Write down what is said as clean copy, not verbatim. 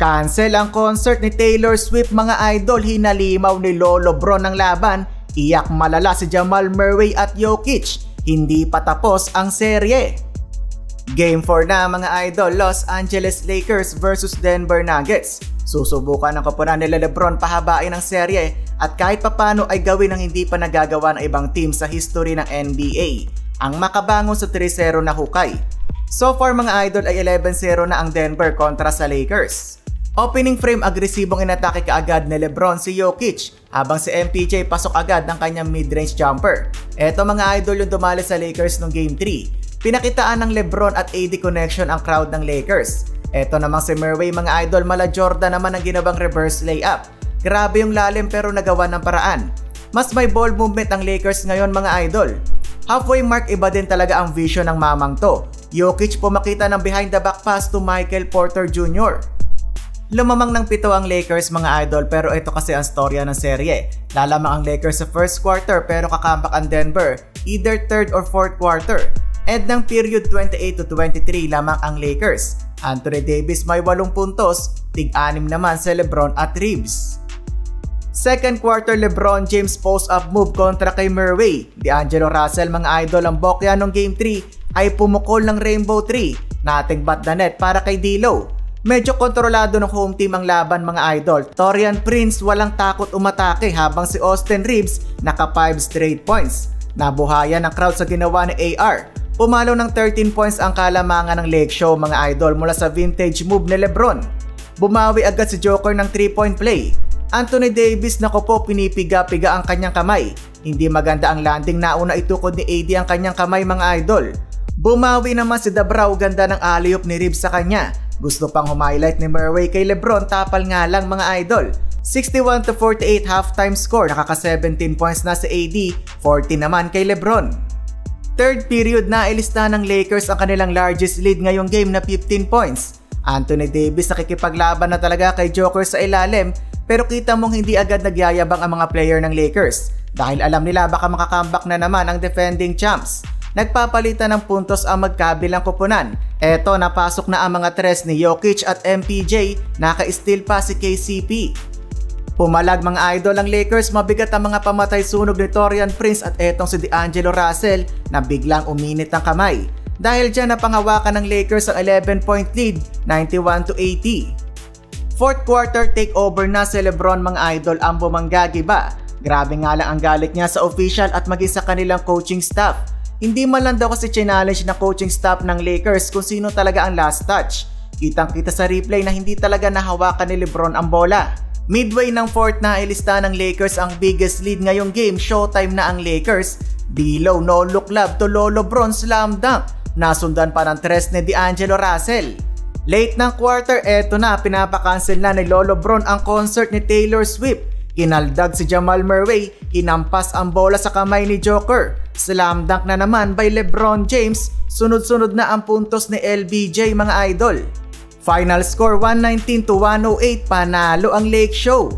Cancel ang concert ni Taylor Swift mga idol, hinalimaw ni Lolo Bron ng laban, iyak malala si Jamal Murray at Jokic, hindi pa tapos ang serye. Game 4 na mga idol, Los Angeles Lakers versus Denver Nuggets. Susubukan ng koponan nila LeBron pahabain ang serye at kahit papano ay gawin ang hindi pa nagagawa ng ibang team sa history ng NBA, ang makabangon sa 3-0 na hukay. So far mga idol ay 11-0 na ang Denver kontra sa Lakers. Opening frame, agresibong inatake kaagad ni LeBron si Jokic habang si MPJ pasok agad ng kanyang mid-range jumper. Eto mga idol yung dumali sa Lakers noong Game 3. Pinakitaan ng LeBron at AD connection ang crowd ng Lakers. Eto namang si Murray mga idol, mala Jordan naman ang ginawang reverse layup. Grabe yung lalim pero nagawa ng paraan. Mas may ball movement ang Lakers ngayon mga idol. Halfway mark, iba din talaga ang vision ng mamang to. Jokic pumakita ng behind the back pass to Michael Porter Jr. Lumamang ng 7 ang Lakers mga idol, pero ito kasi ang storya ng serye. Lalamang ang Lakers sa first quarter pero kakambak ang Denver either third or fourth quarter. End ng period 28-23 lamang ang Lakers. Anthony Davis may 8 puntos, tig-6 naman si LeBron at Reeves. Second quarter, LeBron James post-up move kontra kay Murray. D'Angelo Russell mga idol, ang bokya ng Game 3 ay pumukol ng Rainbow 3, nothing but the net para kay D'Lo. Medyo kontrolado ng home team ang laban mga idol. Taurean Prince walang takot umatake habang si Austin Reeves naka 5 straight points. Nabuhayan ang crowd sa ginawa ni AR. Pumalo ng 13 points ang kalamangan ng Lake Show mga idol mula sa vintage move ni LeBron. Bumawi agad si Joker ng 3-point play. Anthony Davis nako po, pinipiga-piga ang kanyang kamay. Hindi maganda ang landing, nauna itukod ni AD ang kanyang kamay mga idol. Bumawi naman si Dabrao, ganda ng alley-oop ni Reeves sa kanya. Gusto pang humighlight ni Murray kay LeBron, tapal nga lang mga idol. 61-48 halftime score, nakaka 17 points na si AD, 40 naman kay LeBron. Third period na ilista ng Lakers ang kanilang largest lead ngayong game na 15 points. Anthony Davis nakikipaglaban na talaga kay Joker sa ilalim, pero kita mong hindi agad nagyayabang ang mga player ng Lakers dahil alam nila baka makakambak na naman ang defending champs. Nagpapalitan ng puntos ang magkabilang koponan. Eto, napasok na ang mga tres ni Jokic at MPJ, naka-steal pa si KCP. Pumalag mga idol ang Lakers, mabigat ang mga pamatay sunog ni Taurean Prince at etong si D'Angelo Russell na biglang uminit ang kamay. Dahil dyan napanghawakan ng Lakers ang 11-point lead, 91-80. Fourth quarter, takeover na si LeBron mga idol, ang bumanggagiba. Grabe nga lang ang galit niya sa official at maging sa kanilang coaching staff. Hindi man lang daw kasi challenge na coaching staff ng Lakers kung sino talaga ang last touch. Kitang-kita sa replay na hindi talaga nahawakan ni LeBron ang bola. Midway ng fourth na ilista ng Lakers ang biggest lead ngayong game, showtime na ang Lakers. D'Lo no look love to Lolo Bron slam dunk. Nasundan pa ng tres ni D'Angelo Russell. Late ng quarter, eto na, pinapakancel na ni Lolo Bron ang concert ni Taylor Swift. Kinaldag si Jamal Murray, hinampas ang bola sa kamay ni Joker. Slam dunk na naman by LeBron James, sunod-sunod na ang puntos ni LBJ mga idol. Final score 119-108, panalo ang Lake Show.